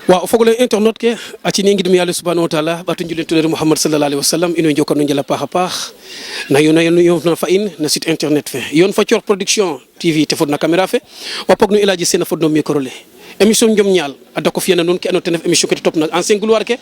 waaw fogole internet ke acini ngidmi Allah subhanahu wa ta'ala batu julen tulere Muhammad sallallahu alaihi wasallam ino jokano njala paxa paax na yo na fa in na site internet fe yon fa Thior production TV te fodna caméra fe wa pogno ilaji sena fodno micro le émission njom ñaal adda ko fiyana non ke ano tenef émission ke top na ancien gloire ke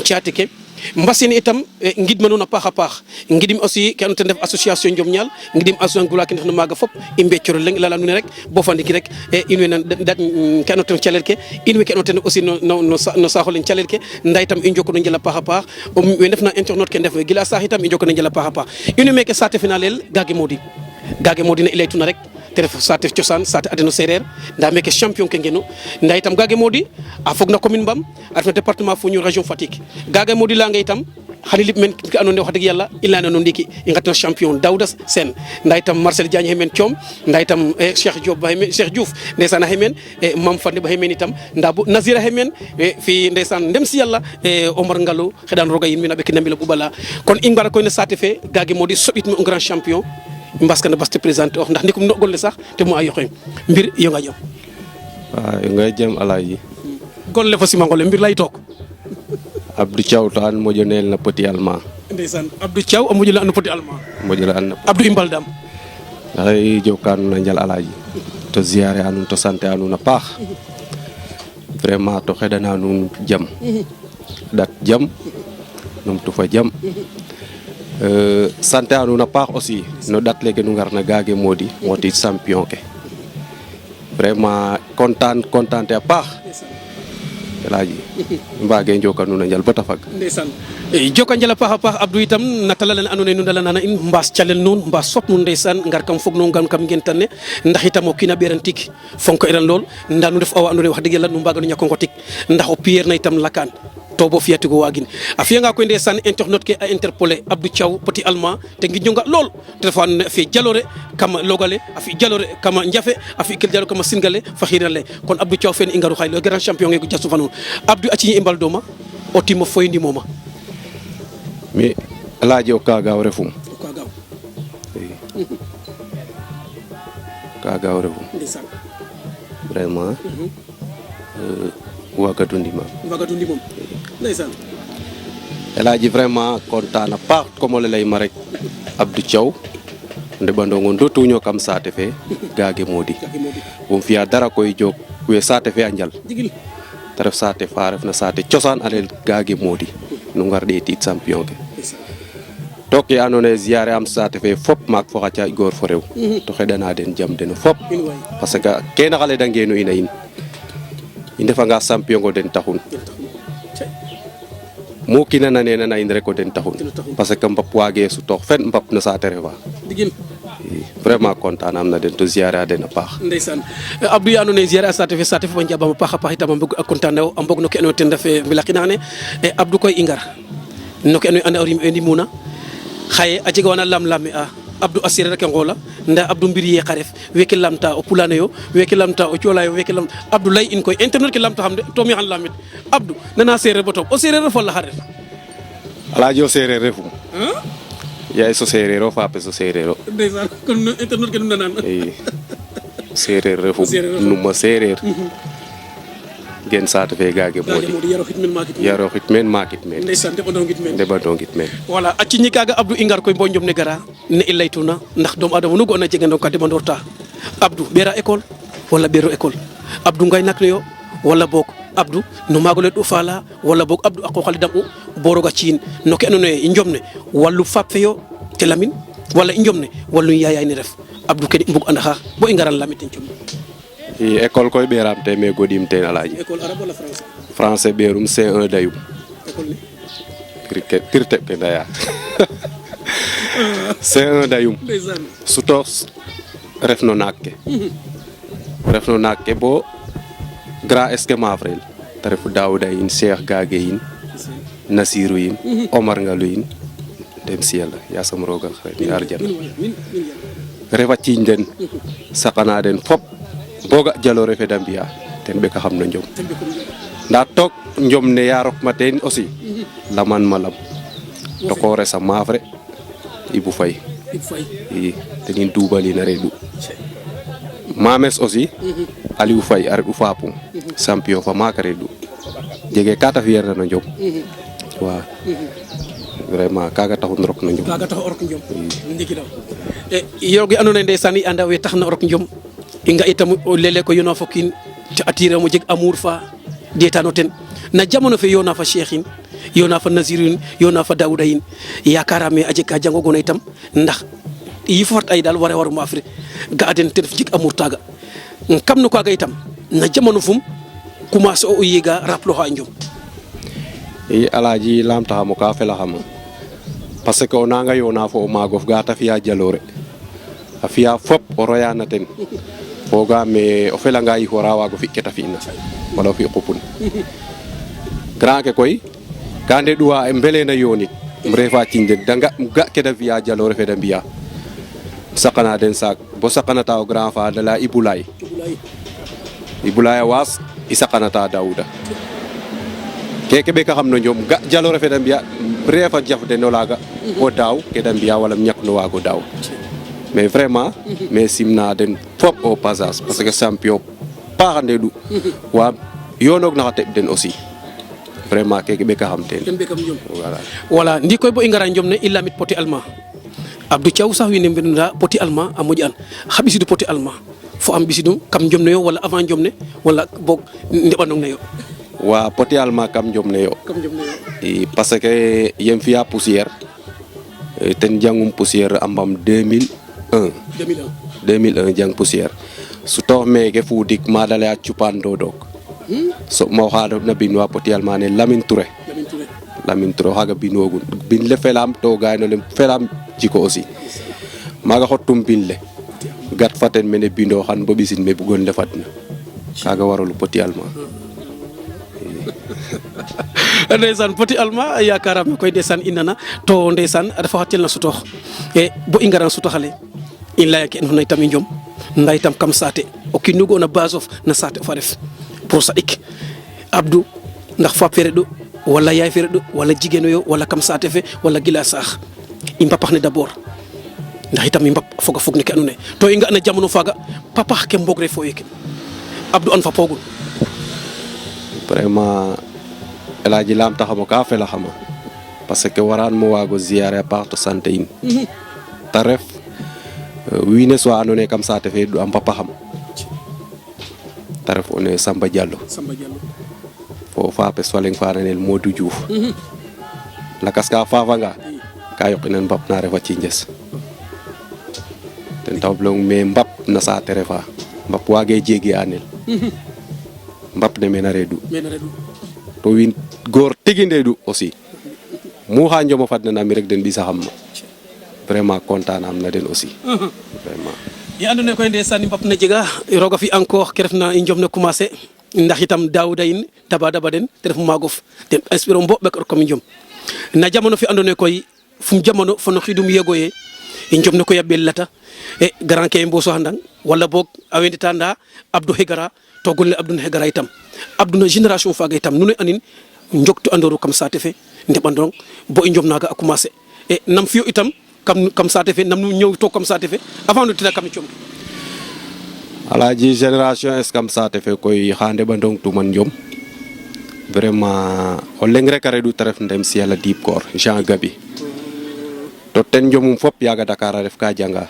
ciati ke mbassine itam ngidma non a paxa paax ngidim aussi ke ano tenef association njom ñaal ngidim association gloire ke no maga fop imbe cioro leng lala nune rek bo fandiki rek inwe na dat ke ano ten calel ke inwe ke ano ten aussi no saxo len calel ke nday tam i njoko no njala paxa paax we ndefna internet ke ndef gila sax itam i njoko no njala paxa paax inu meke sate finalel gage modi na ilaytuna rek te ref sate cosaan sate adeno sereer nda meke champion ke ngeno nda itam gage modi a fog na commune Mbam a ref na département Foundiougne région Fatick gage modi langa itam xani lip men ke ando ne wax dëgg yàlla i leyana no ndiki i ngatna champion Daouda Sène nda itam Marcel Diagne xemen Thiom nda itam Cheikh Diouf ndeysaan a xemen Mam Fande ba xemen itam nda bo Nazira xemen fi ndeysaan ndem si yàlla Omar Ngalo xeɗan roga yin mina ɓeke ndambila ɓuɓala kon i ngara koy no sate fe gage modi soɓitme un grand champion mbaskana bas te présenter ndax ndikum no golle sax te mo a yoxe mbir yo nga jam waaw yo nga jam Alaaji golle fo simangole mbir lay took Abdou Thiaw to an moƴonel no petit allemand ndeysaan Abdou Thiaw a moƴole no petit allemand moƴole an Abdou i mbaldam xay joka nuun a njal Alaaji to ziare a nuun to sante a nuun a paax vraiment to xeɗana nuun jam ɗat jam numtu fa jam sante a nuun a paax aussi no ɗat leke nu ngarna gage modi motit champion ke vraiment contente a paax Alaaji mbage njoka nuun a njal bata fag ndeysaan joka njal a paax a paax Abdou itam na tala lene ando naye nu ndala nana in mbaas calel nuun mbaas fop nuun ndeysaan ngar kam fog nuun kam ngentan ne ndax itam o kiina ɓeran tig fonko iran lool nda nu ndef awa ando naye wax dëgg yàlla nu mbaga no ñako ngotik ndax o piyer na itam lakaan to bo fiyatigo wagin a fiyanga koy ndeysaan internet ke a interpellé Abdou Thiaw petit allemand te ngiñonga lool te refa a fi jalore kama logale a fi jalore kama njafe a fi kel jalore kama singale fa xirale kon Abdou Thiaw fen i ngaru xay le grand champion ngego jastu fa nuun Abdou a ciñi i mbaldoma o timo foy ndimoma mi Alaaji o kagaw refum kagaw refum vraiment wagatu ndimam ndeysaan Alaaji vraiment kontaan a paax comme o ley ma rek Abdou Thiaw ndeɓandongo ndotuño kam saate fe gage modi bom fiya dara koy jog we saate fe a njal te ref saate fa refna saate cosaan alel gage modi nu ngar ɗeetiid champion ke to ke ando naye ziare am saate fe fop maak fo xa caaƴ goor fo rew to xeɗana den jam den fop parce que kene xa leda ngenu ina in i ndefanga champion ngo den taxun mu kina nanena na in rek o den taxun parce que mbap waage sutoox fen mbap no saate refa vraiment content am na den to ziare a den a paax ndeysaan Abdou ya ando naye ziare a saate fe fa njabama paax a paax itam a content na a mbog no ke ando ten refe mbelakina ne Abdou koy i ngar no ke ando anda o rim ndimuna xaye a jega wana lam-lame a Abdou a sereer ake ngoola nda Abdou mbir ye xa ref weke lamta o pulane yo weke lamta o coolayo weke lam Abdou lay in koy internet ke lamta xam de to mi xan lamit Abdou nana sereer bo toog o sereer ref wala xa ref Alaaji o sereer refum yaay so sereer o fape so sereer o ndeysaan kon internet ke num nanan sereer refum numa sereer gen saate fe gage modi yaro xit men makit men ndeysaan ndeɓando ngit men voilà a ciñi kaga Abdou i ngar koy bo njom ne gara ne i laytuna ndax doom adama nu ga'ona jegano ka deɓandorta Abdou ɓeera école wala ɓeero école Abdou ngay nak ne yo wala boog Abdou no maagole ɗu faala wala boog Abdou a qooqale dam'u bo roga ci'in no ke andoona yee i njom ne wallu faap fe yo te lamin wala i njom ne wallu yayaay ne ref Abdou kene i mbug anda xa bo i ngaran lamit ten cum i école koy ɓeeram te mais goɗiim teen Alaaji école arabe wala français français ɓeerum C1 dayum école ne pir teɓ ke ndaya C1 dayum ndeysaan sutoox ref no naak ke bo grand est que mafrel te refu Daouda yin Cheikh Gage yin Nasiru yin Omar Ngalu yin dem si yàlla yasam roga xare ni arjana refa ciiñ den saqana den fop boga jaloore fe da mbiya ten ɓeka xam no njom nda took njom ne ya rokma teen aussi laman ma lam to ko resa mafre Ibou Faye i tenin dubalina reɗu mames aussi Aliou Faye a reɗu fapum champion fa maaka reɗu jege kata fiyerna no njom wa vraiment kaga taxu rok no njom kaga taxu rok njom ndiki daw yogi andona ndeysaan i anda we taxna rok njom i nga itam lele ko yona fokin te attiré mo jeg amour fa detano ten na jamono fe yona fa cheikhin yona fa nazirin yona fa dawuda yin yakarame aje ka jango gona itam ndax yi fort ay dal wara waru ma afri ga aden te jeg amour taga kam no kaga itam na jamono fum commencé o yiga raplo ha njom i alaji lamta mo ka fela xama parce que onanga yona fo magof gata fiya jalore a fiya fop o royana ten foga me o fela nga yi hora wago fi keta fi na wala fi qupun grand ke koy kande duwa mbele na yoni mrefa tinde danga ga keda fiya jalore fe da biya sakana den sak bo sakana ta o grand fa de la ibulay was isakana ta dauda keke be ka xam no ñom ga jalore fe da biya refa jaf de no laga o daw ke da biya wala ñak no wago daw mais vraiment mais simna den fop au passage parce que champion parande du wa yonog na xate den aussi vraiment keke be ka xam ten voilà ndi koy bo i ngara njom ne i lamit poti allemand Abdou Thiaw sax wi ne mbinda poti allemand a moƴ an xa ɓisidu poti allemand fo am ɓisidu kam njom ne yo wala avant njom ne wala boog ndeɓanong ne yo wa poti allemand kam njom ne yo parce que yem fiya poussière ten jangum poussière ambam 2001 jang poussière su tox meke fudik madale a cupan dodok so mo xado na bin wa poti allemand ne Lamine Touré xaga binogun bin le felam to gayno le felam jiko aussi maga xottum bin le gat faten mene bindo xan bo bisin me bugon le fatna kaga warolu poti allemand ndeysaan poti allemand yakaram koy ndeysaan inana to ndeysaan dafa xatel na sutox e bo i ngaran sutoxale in laya ke no itam i njom nda itam kam saate o kinugo na base of na saate fa ref pour sadik Abdou ndax fa feredu wala yaay feredu wala jigeno yo wala kam saate fe wala gila sax i mbapax ne d'abord ndax itam i mbap foga fog ne ke andona to i nga na jamono faga papa ke mbogre fo yeke Abdou an fa pogul vraiment elaji lam taxamo ka fela xama parce que waran mo wago ziaré a part santé in taref wiine so andone kam saate fe du am papa xam taref one Samba Diallo fo fa pe swaleng fa nanel Modou Diouf la kaska fafanga ka yoqinan mbap na refa ci nges ten tawblong me mbap na saate refa mbap wage jegi anel mbap de mena redu to win gor teginde du aussi mu ha njoma fadna na mi rek den bi sa xam vraiment content am na den aussi vraiment yi andone koy ndeysaan mbap na jega roga fi encore ke refna i njom na commencer ndax itam Daouda yin daba den te ref magof den espero mbo be ko comme njom na jamono fi andone koy fum jamono fo no xidum yegoye i njom na ko yabel lata e grand ke mboso handang wala bok awendita nda Abdou Hegara to golle Abdou Hegara itam Abdou na génération faga itam nune anin njoktu andoru kam saate fe ndebandong bo i njom naga a commencer e nam fiyo itam kam saate fe nam nu ñew to kam saate fe avant de tira kam ciom alaji génération es kam saate fe koy xande bandong tuman njom vraiment o leng rek redu taref ndem si yalla deep core Jean Gabi to ten njomum fop yaga Dakar a ref ka janga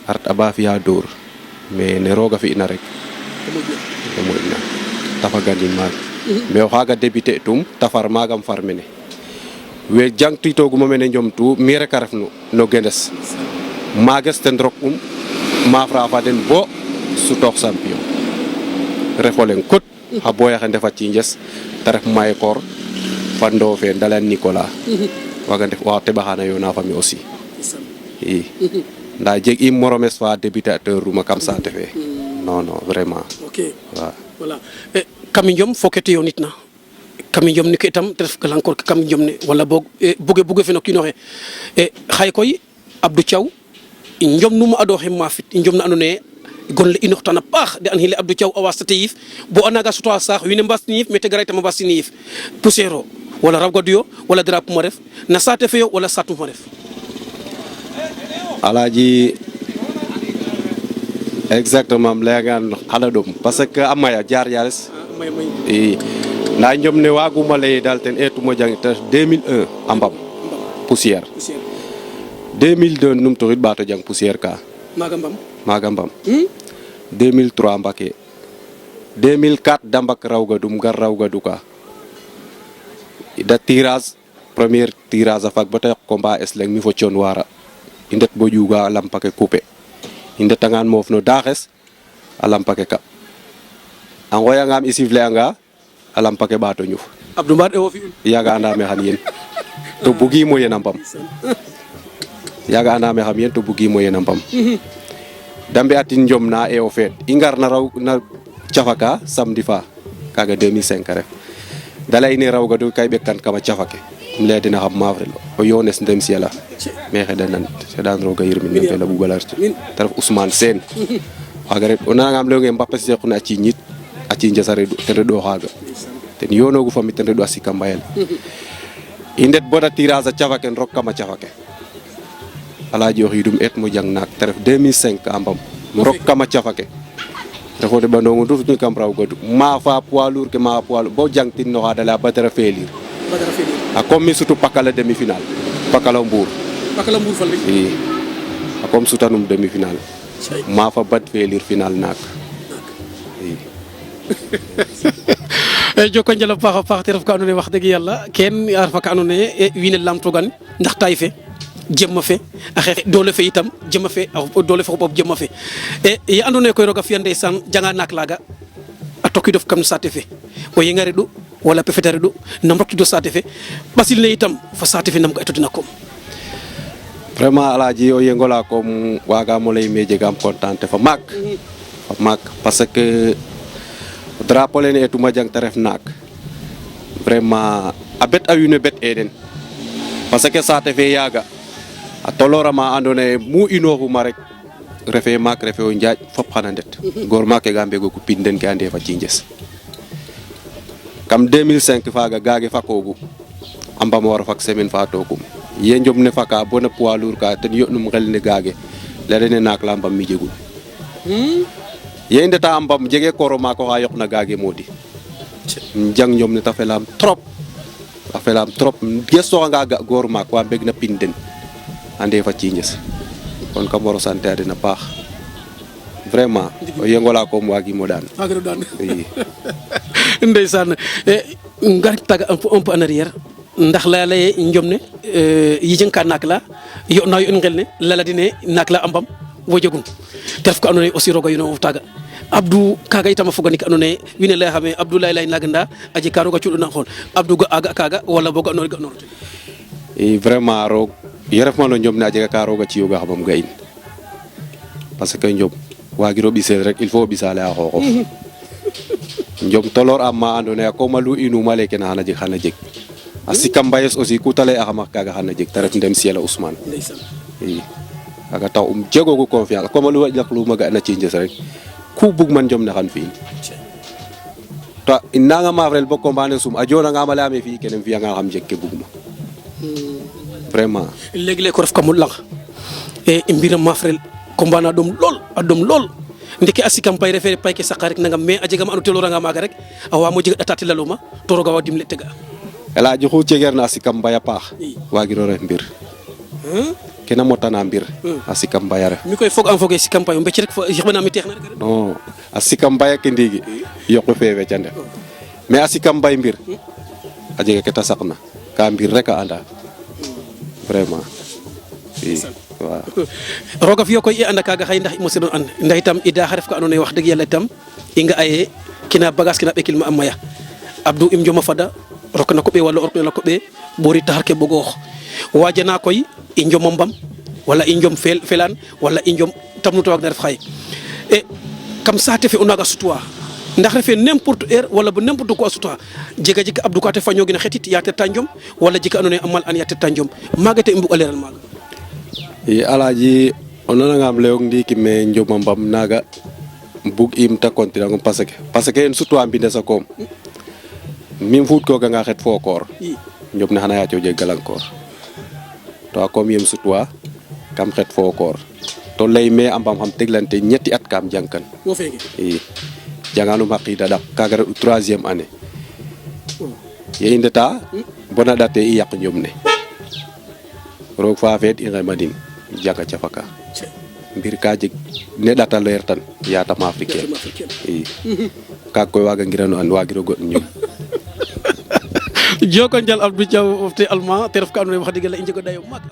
art aba fiya dor mais ne roga fi ina rek mo ina tafa ganin mag mais o xaga débuté tum tafar magam farmene we jangti to guma mene njom tu mi rek a ref no gendes mages ten rok ma fra fa den bo su tok champion refolen kot ha boya xende fa ci nges taref may kor fando fe dalan Nicolas waga def wa te baxana yo na fami aussi i nda jeg i moromes fa débutateur ruma kam sa tefe non vraiment ok voilà e kam njom fokete yo nitna kam njom ni ke tam def kala encore kam njom ne wala bog buge fe no kino xe e xay koy Abdou Thiaw njom numa ado xe ma fit njom na andone gonle inoxtana paax de an hile Abdou Thiaw awa stateyif bo anaga soto sax wine mbasnif mete garay tama mbasnif poussière wala rabgaduyo wala drapeau mo ref na sate feyo wala satu mo ref alaji exactement legan xala dum parce que amaya jaar yares i nda njom ne waguma lay dal ten etuma jang ta 2001 ambam poussière 2002 num to rit bato jang poussière ka maga mbam 2003 mbake 2004 dambak rawga dum gar rawga duka da tirage premier tirage a fag bata combat esleng mi fo cion wara indet bo juga lampake coupé indet tangan mof no daxes a lampake ka angoya ngam isifle anga a lampake bato ñuf Abdou Mbar e wo fi yaga andame xam yen to bugi mo yenam pam yaga andame xam yen to bugi mo yenam pam dambe atin jom na e o fet ingar na raw na cafaka samedi fa kaga 2005 rek dalay ne raw ga do kay be kan kama cafake le dina xam mavrel o yones ndem si yalla me xedanan sedan roga yirmin ne la bu balarti taraf Ousmane Sène waga rek ona ngam lew ngem Mbappé se xuna ci nit aci njasare tere do xaga ten yonogu fami tere do asika mbayel indet boda tirage a cafake rok kama cafake alaji o xidum et mo jang nak taraf 2005 ambam mo rok kama cafake refo de bandongo ndu ñu kam raw godu ma fa poids lourd ke ma poids bo jang tin no hada la batara felir a comme surtout pakala demi finale pakala Mbour fal a comme sutanum demi finale ma fa bat felir final nak joko njala paaxa paax te ref ka andoona yee wax dëgg yàlla kenn a refa ka andoona yee wiin we lamtogan ndax taay fe jemma fe a xeex doole fe itam jemma fe doole fe xupof jemma fe e ye andoona yee koy roog a fi'an ndeysaan janga naak laaga a tokidof kam saate fe o yenga reɗ'u wala pefeta reɗ'u nam rokkido saate fe ɓasil ne itam fo saate fe nam ga etotina kom vraiment alaji o yengola comme wagamo ley me jegam content fa maak parce que drapeau lene etuma jang ta ref naak vraiment a bet a wiin we bet eden parce que saate fe yaga a tolorama andona ye mu inoxuma rek refe maak refe o njaaj fop xana ndet goor maak ke ga mbego ku pin den ke ande fa cinjes kam 2005 faga gaage fakogu a mbamo waro fak semaine fa tokum ye njom ne faka bona poids lourd ka ten yoɗnum ngel ne gaage lerene naak la mbam mi jegul ye ndeta a mbam jege koro mako xa yoqna gaage modi jang ñom ne ta felam trop a felam trop gestoxanga ga goor maak wa mbeg na pin den ande fa cinjes kon kam waro sante a den a paax vraiment o yengola kom wagimo daan ndeysaan ngar taga un peu en arrière ndax la lay njom ne yijeng ka naak la yo na yo ngel ne lala dine naak la ambam wo jegun te ref ko andona ye aussi roga yono taga Abdou kaga itam a fogani ka andona ye wiin we lay xame Abdoulaye lay naganda aji ka roga cuɗuna xool Abdou ga aga kaga wala boga andona ga noonu vraiment roog ye refma no njom ne a jega ka roga ci'oga xamam ga in parce que njom wagiro ɓisel rek il faut o ɓisale a xooxof njom tolor am ma andona ye a koma lu inuma leke na xana jeg a sika mbayes aussi ku ta lay axama kaga xana jeg ta ref ndem siela Ousmane i kaga tax jegogu confiance comme lu waƴlak luma ga na cinjes rek ku bug man njom ne xan fi'in to in nanga mafrel bo combat ne sum a jonangama leyame fi kene fiyanga xam jeg ke bugma vraiment léegi-léeg ko ref kam lang e mbiram mafrel combat na ɗom lool a ɗom lool ndeke a sikam pay refe pay ke saqa rek nangam mais a jegam ando teloranga maaga rek a wamo jeg ɗata telaluma to roga wa dimle tega Elhadji xu cegeerna a sikam mbay a paax wagiro ref mbir kena motana mbir a sikam mbay a ref mi koy fog am foge sikam pay o mbecc rek yexɓana mi teex na rek non a sikam mbay ke ndigi yoqu fe feca ndef mais a sikam mbay mbir a jega ke ta saqna ka mbir rek a anda vraiment i waaw roga fiyo koy i anda kaga xay ndax i mosino and ndax itam i daxa ref ka andoona ye wax dëgg yàlla itam i nga aye kina bagage kina ɓekil ma a maya Abdou im joma fada rok na koɓe wala o rok na koɓe ɓori taxar ke bogoox wajana koy i njomo mbam wala i njom felan wala i njom tamnu to waag na ref xaye e kam saate fe o naaga sutwa ndax refe n'importe heure wala bo n'importe quoi a sutwa jega jega Abdou ka te fañogina xetit ya terta njom wala jega andoona ye a mal an ya terta njom maaga te i mbug a leeral maaga i Elhadji o nanangam leyong ndiiki me njoma mbam naga bug im te continuer parce que en sutwa mbines a koom mim fuut ko ganga xet fo koor njom ne xana yaco jeg galankor to a koom yem sutwa kam xet fo koor to ley me a mbam xam teglante ñetti at kam jangkan wo feke i janganum xa qiida ɗak kaga re'u 3e année ye i ndeta bona ɗate i yaq njom ne roog fa feed i ngemadin jaga cafaka mbir ka jeg ne ɗata leer tan yatam africaine i kaga koy waga ngirano an wagiro goɗ njom joko njal Abdou Thiaw te Allemand te ref ka andoona yee wax dëgg yàlla i njego dayo maak